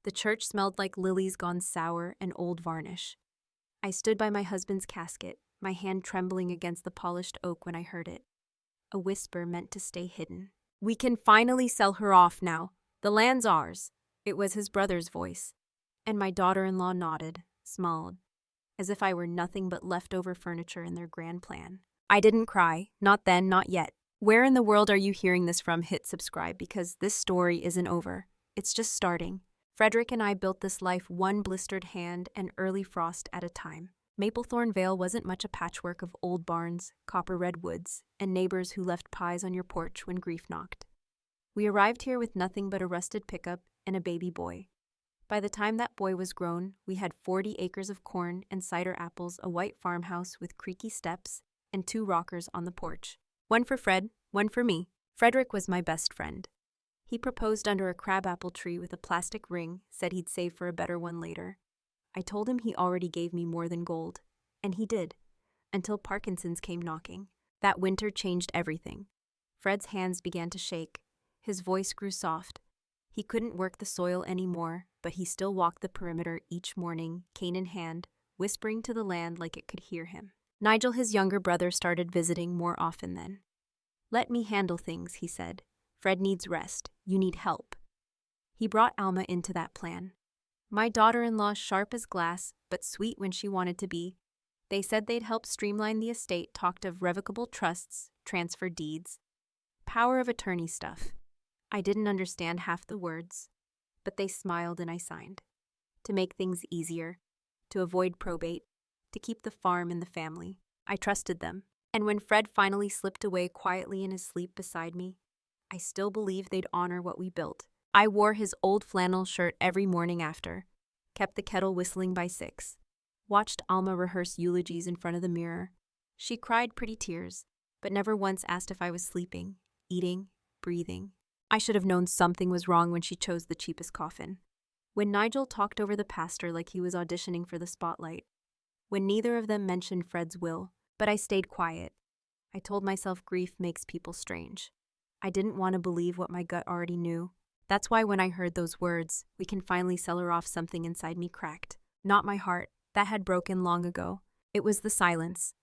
The church smelled like lilies gone sour and old varnish. I stood by my husband's casket, my hand trembling against the polished oak when I heard it. A whisper meant to stay hidden. "We can finally sell her off now. The land's ours." It was his brother's voice. And my daughter-in-law nodded, smiled, as if I were nothing but leftover furniture in their grand plan. I didn't cry. Not then, not yet. Where in the world are you hearing this from? Hit subscribe, because this story isn't over. It's just starting. Frederick and I built this life one blistered hand and early frost at a time. Maplethorn Vale wasn't much a patchwork of old barns, copper red woods, and neighbors who left pies on your porch when grief knocked. We arrived here with nothing but a rusted pickup and a baby boy. By the time that boy was grown, we had 40 acres of corn and cider apples, a white farmhouse with creaky steps, and 2 rockers on the porch. One for Fred, one for me. Frederick was my best friend. He proposed under a crabapple tree with a plastic ring, said he'd save for a better one later. I told him he already gave me more than gold, and he did, until Parkinson's came knocking. That winter changed everything. Fred's hands began to shake. His voice grew soft. He couldn't work the soil anymore, but he still walked the perimeter each morning, cane in hand, whispering to the land like it could hear him. Nigel, his younger brother, started visiting more often then. "Let me handle things," he said. "Fred needs rest. You need help." He brought Alma into that plan. My daughter-in-law, sharp as glass, but sweet when she wanted to be. They said they'd help streamline the estate, talked of revocable trusts, transfer deeds, power of attorney stuff. I didn't understand half the words, but they smiled and I signed. To make things easier, to avoid probate, to keep the farm in the family. I trusted them, and when Fred finally slipped away quietly in his sleep beside me, I still believed they'd honor what we built. I wore his old flannel shirt every morning after, kept the kettle whistling by 6, watched Alma rehearse eulogies in front of the mirror. She cried pretty tears, but never once asked if I was sleeping, eating, breathing. I should have known something was wrong when she chose the cheapest coffin. When Nigel talked over the pastor like he was auditioning for the spotlight. When neither of them mentioned Fred's will, but I stayed quiet. I told myself grief makes people strange. I didn't want to believe what my gut already knew. That's why when I heard those words, "We can finally sell her off," something inside me cracked. Not my heart, that had broken long ago. It was the silence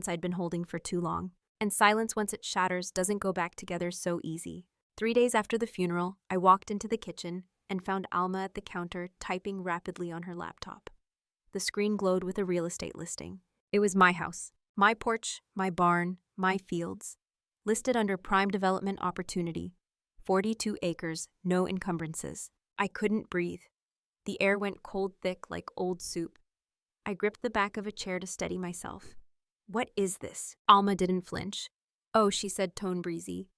I'd been holding for too long. And silence, once it shatters, doesn't go back together so easy. 3 days after the funeral, I walked into the kitchen and found Alma at the counter typing rapidly on her laptop. The screen glowed with a real estate listing. It was my house, my porch, my barn, my fields, listed under prime development opportunity. 42 acres, no encumbrances. I couldn't breathe. The air went cold thick like old soup. I gripped the back of a chair to steady myself. "What is this?" Alma didn't flinch. "Oh," she said, tone breezy.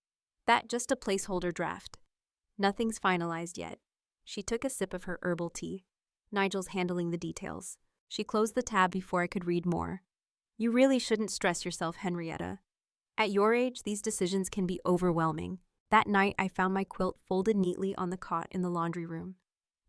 "That just a placeholder draft. Nothing's finalized yet." She took a sip of her herbal tea. "Nigel's handling the details." She closed the tab before I could read more. "You really shouldn't stress yourself, Henrietta. At your age, these decisions can be overwhelming." That night, I found my quilt folded neatly on the cot in the laundry room.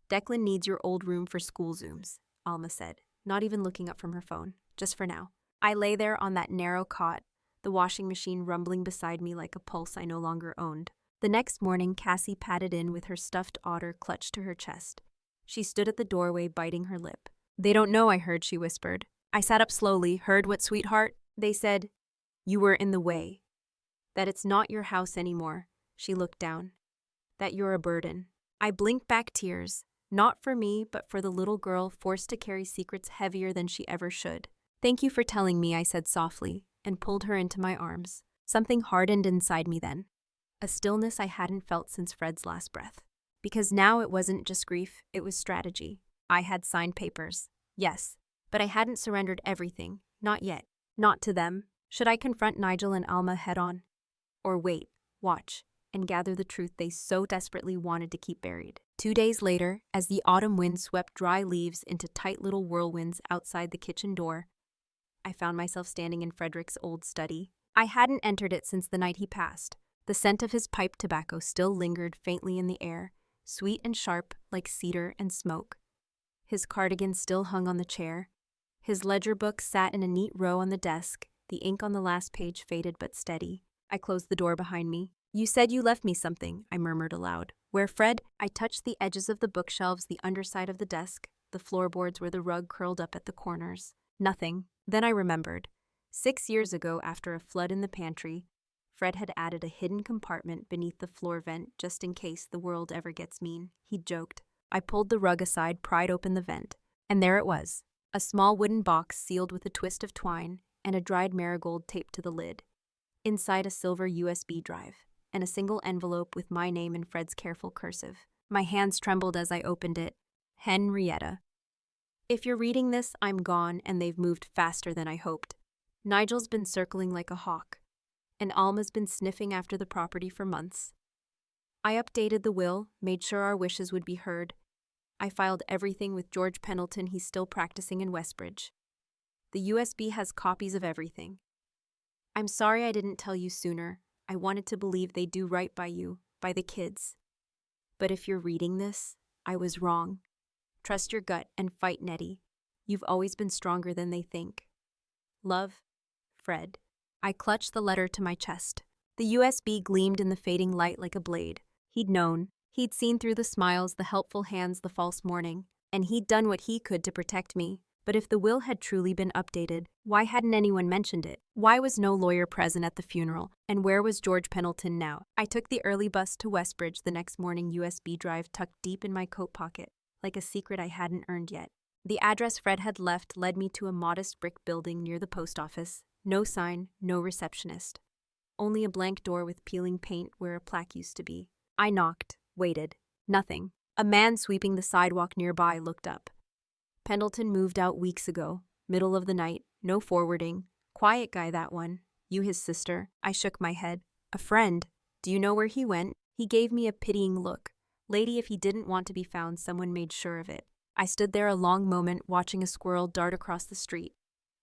"Declan needs your old room for school Zooms," Alma said, not even looking up from her phone, "just for now." I lay there on that narrow cot, the washing machine rumbling beside me like a pulse I no longer owned. The next morning, Cassie padded in with her stuffed otter clutched to her chest. She stood at the doorway, biting her lip. "They don't know I heard," she whispered. I sat up slowly. "Heard what, sweetheart?" They said, "You were in the way. That it's not your house anymore." She looked down. "That you're a burden." I blinked back tears, not for me, but for the little girl forced to carry secrets heavier than she ever should. "Thank you for telling me," I said softly, and pulled her into my arms. Something hardened inside me then. A stillness I hadn't felt since Fred's last breath. Because now it wasn't just grief, it was strategy. I had signed papers. Yes, but I hadn't surrendered everything. Not yet. Not to them. Should I confront Nigel and Alma head on? Or wait, watch, and gather the truth they so desperately wanted to keep buried? 2 days later, as the autumn wind swept dry leaves into tight little whirlwinds outside the kitchen door, I found myself standing in Frederick's old study. I hadn't entered it since the night he passed. The scent of his pipe tobacco still lingered faintly in the air, sweet and sharp like cedar and smoke. His cardigan still hung on the chair. His ledger book sat in a neat row on the desk, the ink on the last page faded but steady. I closed the door behind me. You said you left me something, I murmured aloud. Where, Fred? I touched the edges of the bookshelves, the underside of the desk, the floorboards where the rug curled up at the corners. Nothing. Then I remembered. 6 years ago, after a flood in the pantry, Fred had added a hidden compartment beneath the floor vent just in case the world ever gets mean. He'd joked. I pulled the rug aside, pried open the vent. And there it was. A small wooden box sealed with a twist of twine and a dried marigold taped to the lid. Inside, a silver USB drive and a single envelope with my name in Fred's careful cursive. My hands trembled as I opened it. Henrietta. If you're reading this, I'm gone, and they've moved faster than I hoped. Nigel's been circling like a hawk, and Alma's been sniffing after the property for months. I updated the will, made sure our wishes would be heard. I filed everything with George Pendleton. He's still practicing in Westbridge. The USB has copies of everything. I'm sorry I didn't tell you sooner. I wanted to believe they do right by you, by the kids. But if you're reading this, I was wrong. Trust your gut and fight, Nettie. You've always been stronger than they think. Love, Fred. I clutched the letter to my chest. The USB gleamed in the fading light like a blade. He'd known. He'd seen through the smiles, the helpful hands, the false mourning. And he'd done what he could to protect me. But if the will had truly been updated, why hadn't anyone mentioned it? Why was no lawyer present at the funeral? And where was George Pendleton now? I took the early bus to Westbridge the next morning, USB drive tucked deep in my coat pocket, like a secret I hadn't earned yet. The address Fred had left led me to a modest brick building near the post office. No sign, no receptionist. Only a blank door with peeling paint where a plaque used to be. I knocked, waited. Nothing. A man sweeping the sidewalk nearby looked up. Pendleton moved out weeks ago, middle of the night, no forwarding. Quiet guy, that one. You his sister? I shook my head. A friend. Do you know where he went? He gave me a pitying look. Lady, if he didn't want to be found, someone made sure of it. I stood there a long moment, watching a squirrel dart across the street.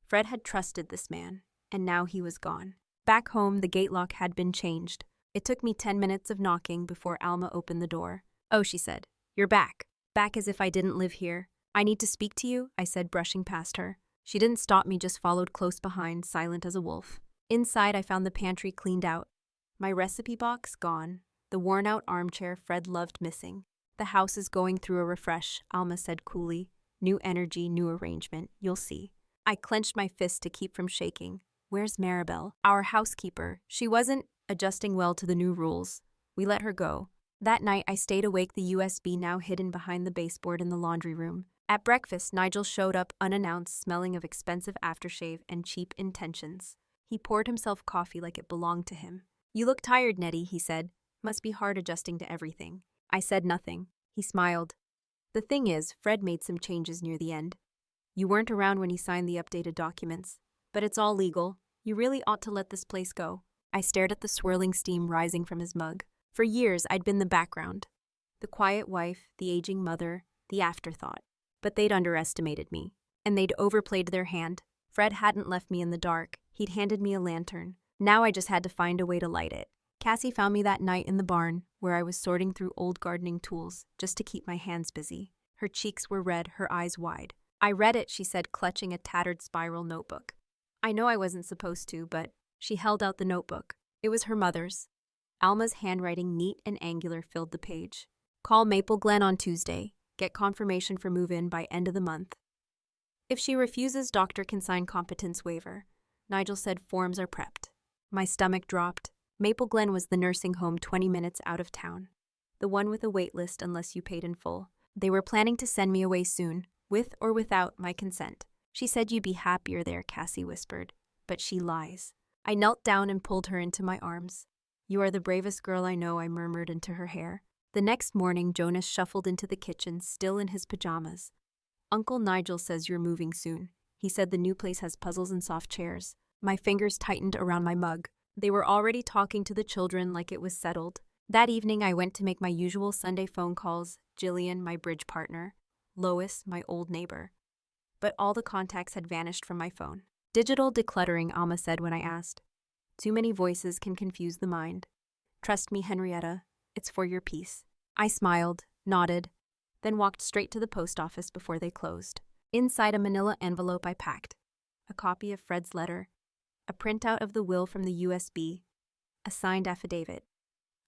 Fred had trusted this man, and now he was gone. Back home, the gate lock had been changed. It took me 10 minutes of knocking before Alma opened the door. Oh, she said. You're back. Back as if I didn't live here. I need to speak to you, I said, brushing past her. She didn't stop me, just followed close behind, silent as a wolf. Inside, I found the pantry cleaned out. My recipe box gone. The worn-out armchair Fred loved missing. The house is going through a refresh, Alma said coolly. New energy, new arrangement, you'll see. I clenched my fist to keep from shaking. Where's Maribel? Our housekeeper. She wasn't adjusting well to the new rules. We let her go. That night, I stayed awake, the USB now hidden behind the baseboard in the laundry room. At breakfast, Nigel showed up unannounced, smelling of expensive aftershave and cheap intentions. He poured himself coffee like it belonged to him. You look tired, Nettie, he said. Must be hard adjusting to everything. I said nothing. He smiled. The thing is, Fred made some changes near the end. You weren't around when he signed the updated documents. But it's all legal. You really ought to let this place go. I stared at the swirling steam rising from his mug. For years, I'd been the background. The quiet wife, the aging mother, the afterthought. But they'd underestimated me, and they'd overplayed their hand. Fred hadn't left me in the dark. He'd handed me a lantern. Now I just had to find a way to light it. Cassie found me that night in the barn, where I was sorting through old gardening tools, just to keep my hands busy. Her cheeks were red, her eyes wide. I read it, she said, clutching a tattered spiral notebook. I know I wasn't supposed to, but she held out the notebook. It was her mother's. Alma's handwriting, neat and angular, filled the page. Call Maple Glen on Tuesday. Get confirmation for move-in by end of the month. If she refuses, doctor can sign competence waiver. Nigel said forms are prepped. My stomach dropped. Maple Glen was the nursing home 20 minutes out of town. The one with a wait list unless you paid in full. They were planning to send me away soon, with or without my consent. She said you'd be happier there, Cassie whispered. But she lies. I knelt down and pulled her into my arms. You are the bravest girl I know, I murmured into her hair. The next morning, Jonas shuffled into the kitchen, still in his pajamas. Uncle Nigel says you're moving soon. He said the new place has puzzles and soft chairs. My fingers tightened around my mug. They were already talking to the children like it was settled. That evening, I went to make my usual Sunday phone calls. Jillian, my bridge partner. Lois, my old neighbor. But all the contacts had vanished from my phone. Digital decluttering, Alma said when I asked. Too many voices can confuse the mind. Trust me, Henrietta. It's for your peace. I smiled, nodded, then walked straight to the post office before they closed. Inside a manila envelope I packed. A copy of Fred's letter. A printout of the will from the USB. A signed affidavit.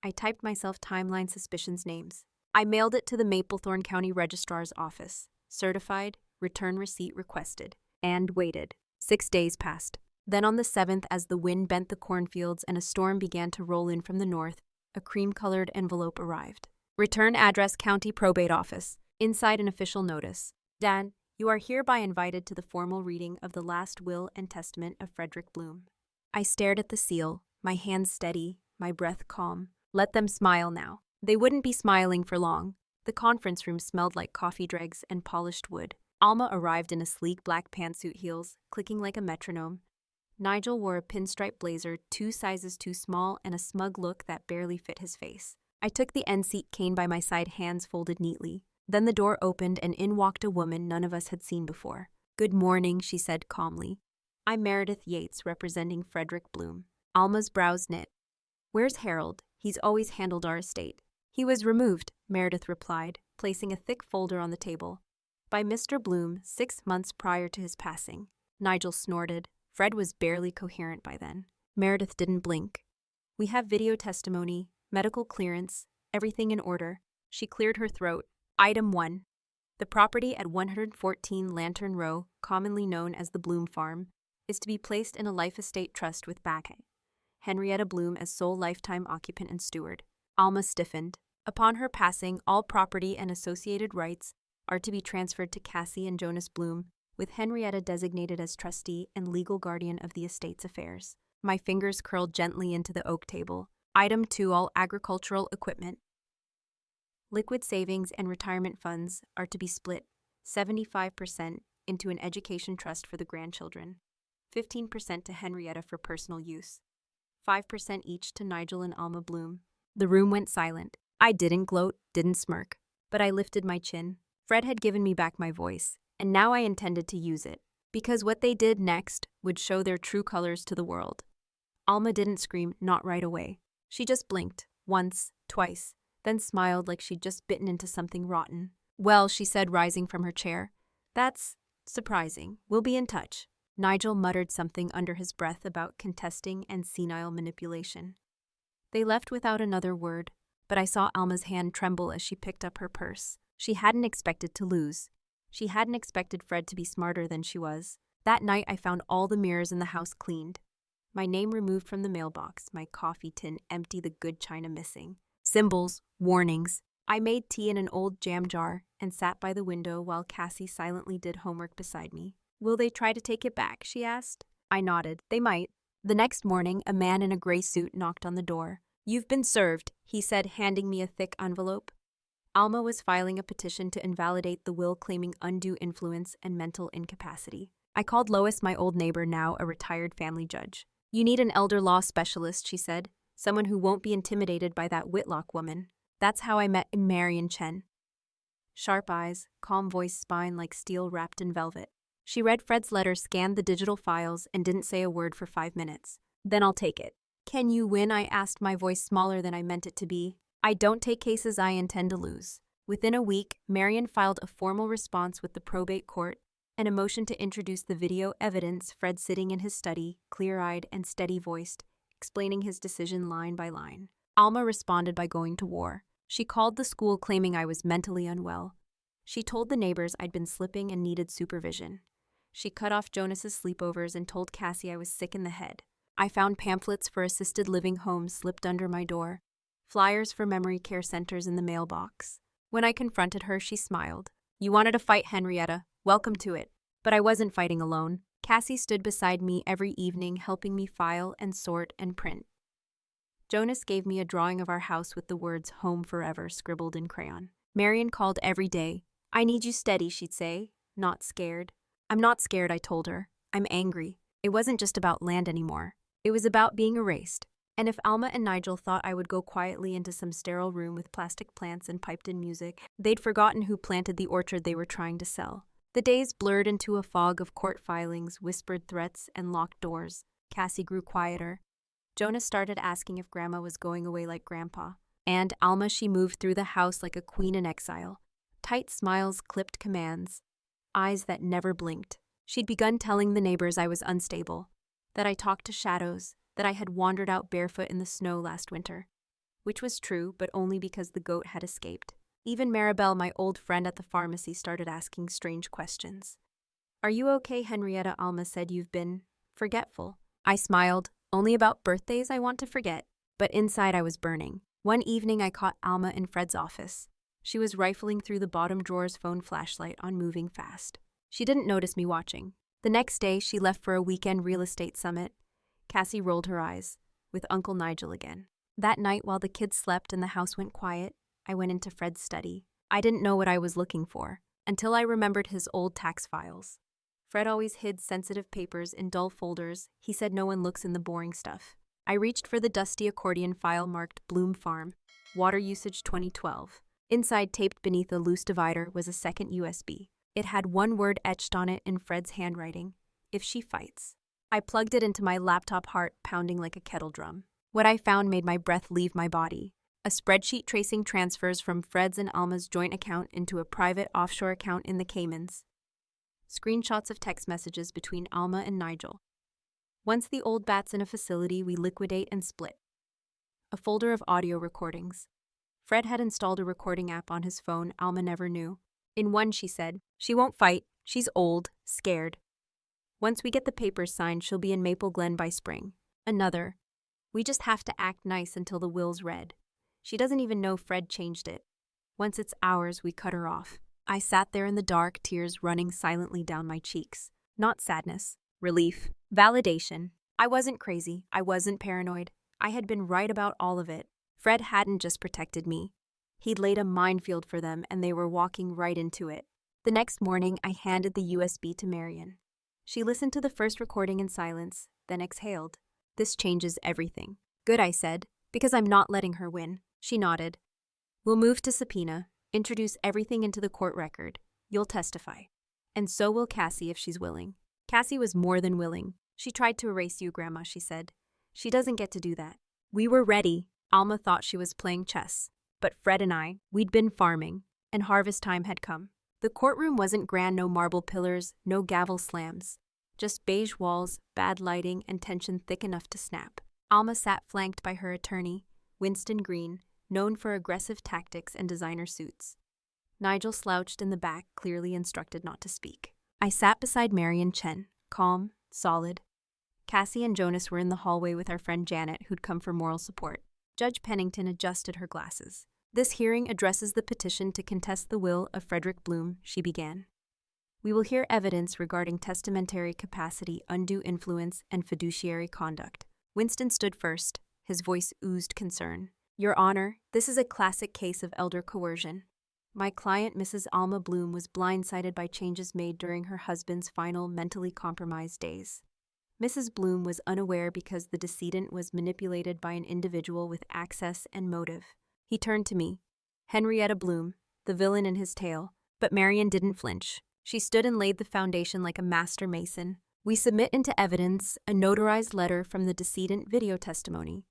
I typed myself timeline suspicions names. I mailed it to the Maplethorne County Registrar's office. Certified, return receipt requested. And waited. 6 days passed. Then on the 7th, as the wind bent the cornfields and a storm began to roll in from the north, a cream-colored envelope arrived. Return address County Probate Office. Inside an official notice. Dan, you are hereby invited to the formal reading of the last will and testament of Frederick Bloom. I stared at the seal, my hands steady, my breath calm. Let them smile now. They wouldn't be smiling for long. The conference room smelled like coffee dregs and polished wood. Alma arrived in a sleek black pantsuit heels, clicking like a metronome. Nigel wore a pinstripe blazer 2 sizes too small and a smug look that barely fit his face. I took the end seat cane by my side, hands folded neatly. Then the door opened and in walked a woman none of us had seen before. "Good morning," she said calmly. "I'm Meredith Yates, representing Frederick Bloom." Alma's brows knit. "Where's Harold? He's always handled our estate." "He was removed," Meredith replied, placing a thick folder on the table. "By Mr. Bloom 6 months prior to his passing." Nigel snorted. Fred was barely coherent by then. Meredith didn't blink. "We have video testimony, medical clearance, everything in order." She cleared her throat. Item 1. The property at 114 Lantern Row, commonly known as the Bloom Farm, is to be placed in a life estate trust with Back. Henrietta Bloom as sole lifetime occupant and steward. Alma stiffened. Upon her passing, all property and associated rights are to be transferred to Cassie and Jonas Bloom, with Henrietta designated as trustee and legal guardian of the estate's affairs. My fingers curled gently into the oak table. Item 2. All agricultural equipment, liquid savings and retirement funds are to be split 75% into an education trust for the grandchildren, 15% to Henrietta for personal use, 5% each to Nigel and Alma Bloom. The room went silent. I didn't gloat, didn't smirk, but I lifted my chin. Fred had given me back my voice, and now I intended to use it, because what they did next would show their true colors to the world. Alma didn't scream, not right away. She just blinked, once, twice, then smiled like she'd just bitten into something rotten. "Well," she said, rising from her chair, "that's surprising. We'll be in touch." Nigel muttered something under his breath about contesting and senile manipulation. They left without another word, but I saw Alma's hand tremble as she picked up her purse. She hadn't expected to lose. She hadn't expected Fred to be smarter than she was. That night I found all the mirrors in the house cleaned. My name removed from the mailbox, my coffee tin empty, the good china missing. Symbols, warnings. I made tea in an old jam jar and sat by the window while Cassie silently did homework beside me. "Will they try to take it back?" she asked. I nodded. They might. The next morning, a man in a gray suit knocked on the door. "You've been served," he said, handing me a thick envelope. Alma was filing a petition to invalidate the will claiming undue influence and mental incapacity. I called Lois, my old neighbor, now a retired family judge. "You need an elder law specialist," she said. "Someone who won't be intimidated by that Whitlock woman." That's how I met Marion Chen. Sharp eyes, calm voice, spine like steel wrapped in velvet. She read Fred's letter, scanned the digital files, and didn't say a word for 5 minutes. "Then I'll take it." "Can you win?" I asked, my voice smaller than I meant it to be. "I don't take cases I intend to lose." Within a week, Marion filed a formal response with the probate court and a motion to introduce the video evidence, Fred sitting in his study, clear-eyed and steady-voiced, explaining his decision line by line. Alma responded by going to war. She called the school claiming I was mentally unwell. She told the neighbors I'd been slipping and needed supervision. She cut off Jonas's sleepovers and told Cassie I was sick in the head. I found pamphlets for assisted living homes slipped under my door, flyers for memory care centers in the mailbox. When I confronted her, she smiled. "You wanted to fight, Henrietta. Welcome to it." But I wasn't fighting alone. Cassie stood beside me every evening, helping me file and sort and print. Jonas gave me a drawing of our house with the words "Home Forever" scribbled in crayon. Marion called every day. "I need you steady," she'd say, "not scared." "I'm not scared," I told her. "I'm angry." It wasn't just about land anymore. It was about being erased. And if Alma and Nigel thought I would go quietly into some sterile room with plastic plants and piped-in music, they'd forgotten who planted the orchard they were trying to sell. The days blurred into a fog of court filings, whispered threats, and locked doors. Cassie grew quieter. Jonas started asking if Grandma was going away like Grandpa. And Alma, she moved through the house like a queen in exile. Tight smiles, clipped commands, eyes that never blinked. She'd begun telling the neighbors I was unstable, that I talked to shadows, that I had wandered out barefoot in the snow last winter. which was true, but only because the goat had escaped. Even Maribel, my old friend at the pharmacy, started asking strange questions. "Are you okay, Henrietta?" Alma said. "You've been forgetful." I smiled. "Only about birthdays I want to forget." But inside I was burning. One evening I caught Alma in Fred's office. She was rifling through the bottom drawer's phone flashlight on Moving Fast. She didn't notice me watching. The next day, she left for a weekend real estate summit. Cassie rolled her eyes, with Uncle Nigel again. That night, while the kids slept and the house went quiet, I went into Fred's study. I didn't know what I was looking for, until I remembered his old tax files. Fred always hid sensitive papers in dull folders. He said no one looks in the boring stuff. I reached for the dusty accordion file marked Bloom Farm, Water Usage 2012. Inside, taped beneath a loose divider, was a second USB. It had one word etched on it in Fred's handwriting: "If she fights." I plugged it into my laptop, heart pounding like a kettle drum. What I found made my breath leave my body. A spreadsheet tracing transfers from Fred's and Alma's joint account into a private offshore account in the Caymans. Screenshots of text messages between Alma and Nigel. "Once the old bat's in a facility, we liquidate and split." A folder of audio recordings. Fred had installed a recording app on his phone Alma never knew. In one, she said, "She won't fight. She's old, scared. Once we get the papers signed, she'll be in Maple Glen by spring." Another, "We just have to act nice until the will's read. She doesn't even know Fred changed it. Once it's ours, we cut her off." I sat there in the dark, tears running silently down my cheeks. Not sadness, relief, validation. I wasn't crazy. I wasn't paranoid. I had been right about all of it. Fred hadn't just protected me. He'd laid a minefield for them, and they were walking right into it. The next morning, I handed the USB to Marion. She listened to the first recording in silence, then exhaled. "This changes everything." "Good," I said, "because I'm not letting her win." She nodded. "We'll move to subpoena, introduce everything into the court record. You'll testify. And so will Cassie if she's willing." Cassie was more than willing. "She tried to erase you, Grandma," she said. "She doesn't get to do that." We were ready. Alma thought she was playing chess. But Fred and we'd been farming, and harvest time had come. The courtroom wasn't grand, no marble pillars, no gavel slams. Just beige walls, bad lighting, and tension thick enough to snap. Alma sat flanked by her attorney, Winston Green, known for aggressive tactics and designer suits. Nigel slouched in the back, clearly instructed not to speak. I sat beside Marion Chen, calm, solid. Cassie and Jonas were in the hallway with our friend Janet, who'd come for moral support. Judge Pennington adjusted her glasses. "This hearing addresses the petition to contest the will of Frederick Bloom," she began. "We will hear evidence regarding testamentary capacity, undue influence, and fiduciary conduct." Winston stood first. His voice oozed concern. "Your Honor, this is a classic case of elder coercion. My client, Mrs. Alma Bloom, was blindsided by changes made during her husband's final mentally compromised days. Mrs. Bloom was unaware because the decedent was manipulated by an individual with access and motive." He turned to me. Henrietta Bloom, the villain in his tale. But Marion didn't flinch. She stood and laid the foundation like a master mason. "We submit into evidence a notarized letter from the decedent, video testimony,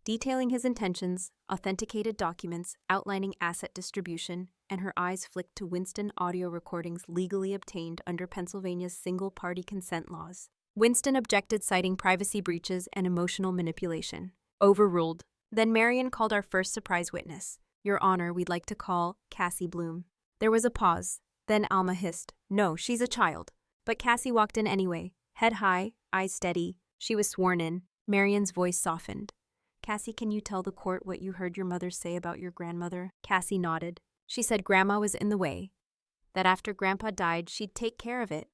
detailing his intentions, authenticated documents outlining asset distribution," and her eyes flicked to Winston audio recordings legally obtained under Pennsylvania's single-party consent laws. Winston objected, citing privacy breaches and emotional manipulation. Overruled. Then Marion called our first surprise witness. "Your Honor, we'd like to call Cassie Bloom." There was a pause. Then Alma hissed, "No, she's a child." But Cassie walked in anyway, head high, eyes steady. She was sworn in. Marion's voice softened. "Cassie, can you tell the court what you heard your mother say about your grandmother?" Cassie nodded. "She said Grandma was in the way, that after Grandpa died, she'd take care of it.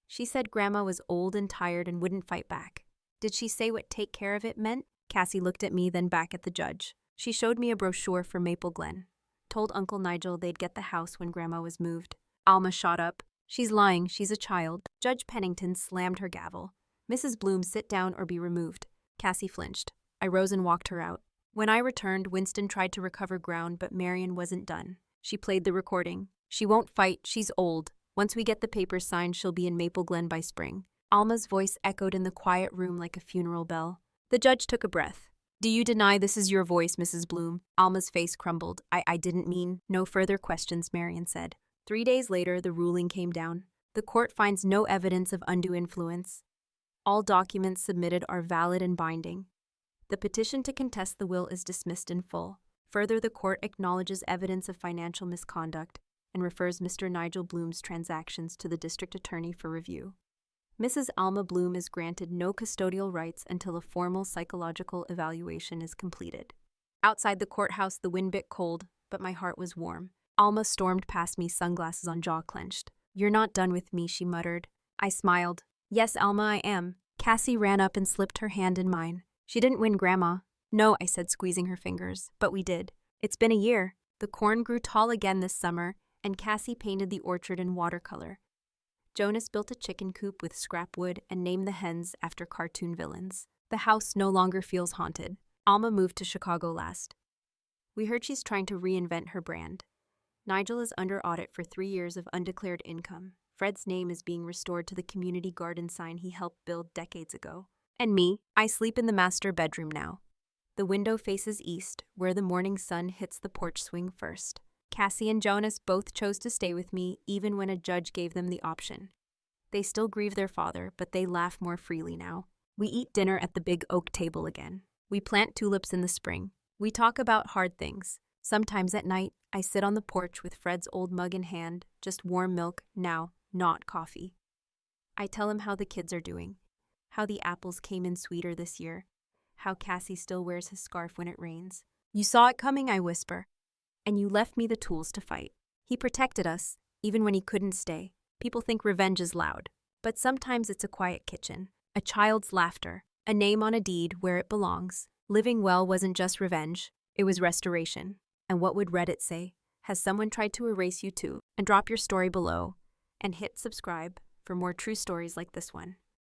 She said Grandma was old and tired and wouldn't fight back." "Did she say what take care of it meant?" Cassie looked at me, then back at the judge. "She showed me a brochure for Maple Glen. Told Uncle Nigel they'd get the house when Grandma was moved." Alma shot up. "She's lying. She's a child." Judge Pennington slammed her gavel. "Mrs. Bloom, sit down or be removed." Cassie flinched. I rose and walked her out. When I returned, Winston tried to recover ground, but Marion wasn't done. She played the recording. "She won't fight. She's old. Once we get the papers signed, she'll be in Maple Glen by spring." Alma's voice echoed in the quiet room like a funeral bell. The judge took a breath. "Do you deny this is your voice, Mrs. Bloom?" Alma's face crumbled. I didn't mean." "No further questions," Marion said. 3 days later, the ruling came down. The court finds no evidence of undue influence. All documents submitted are valid and binding. The petition to contest the will is dismissed in full. Further, the court acknowledges evidence of financial misconduct and refers Mr. Nigel Bloom's transactions to the district attorney for review. Mrs. Alma Bloom is granted no custodial rights until a formal psychological evaluation is completed. Outside the courthouse, the wind bit cold, but my heart was warm. Alma stormed past me, sunglasses on, jaw clenched. "You're not done with me," she muttered. I smiled. "Yes, Alma, I am." Cassie ran up and slipped her hand in mine. "She didn't win, Grandma." "No," I said, squeezing her fingers, "but we did. It's been a year." The corn grew tall again this summer, and Cassie painted the orchard in watercolor. Jonas built a chicken coop with scrap wood and named the hens after cartoon villains. The house no longer feels haunted. Alma moved to Chicago last. We heard she's trying to reinvent her brand. Nigel is under audit for 3 years of undeclared income. Fred's name is being restored to the community garden sign he helped build decades ago. And me, I sleep in the master bedroom now. The window faces east, where the morning sun hits the porch swing first. Cassie and Jonas both chose to stay with me, even when a judge gave them the option. They still grieve their father, but they laugh more freely now. We eat dinner at the big oak table again. We plant tulips in the spring. We talk about hard things. Sometimes at night, I sit on the porch with Fred's old mug in hand, just warm milk now, not coffee. I tell him how the kids are doing, how the apples came in sweeter this year, how Cassie still wears his scarf when it rains. "You saw it coming," I whisper, "and you left me the tools to fight." He protected us, even when he couldn't stay. People think revenge is loud, but sometimes it's a quiet kitchen, a child's laughter, a name on a deed where it belongs. Living well wasn't just revenge, it was restoration. And what would Reddit say? Has someone tried to erase you too? And drop your story below, and hit subscribe for more true stories like this one.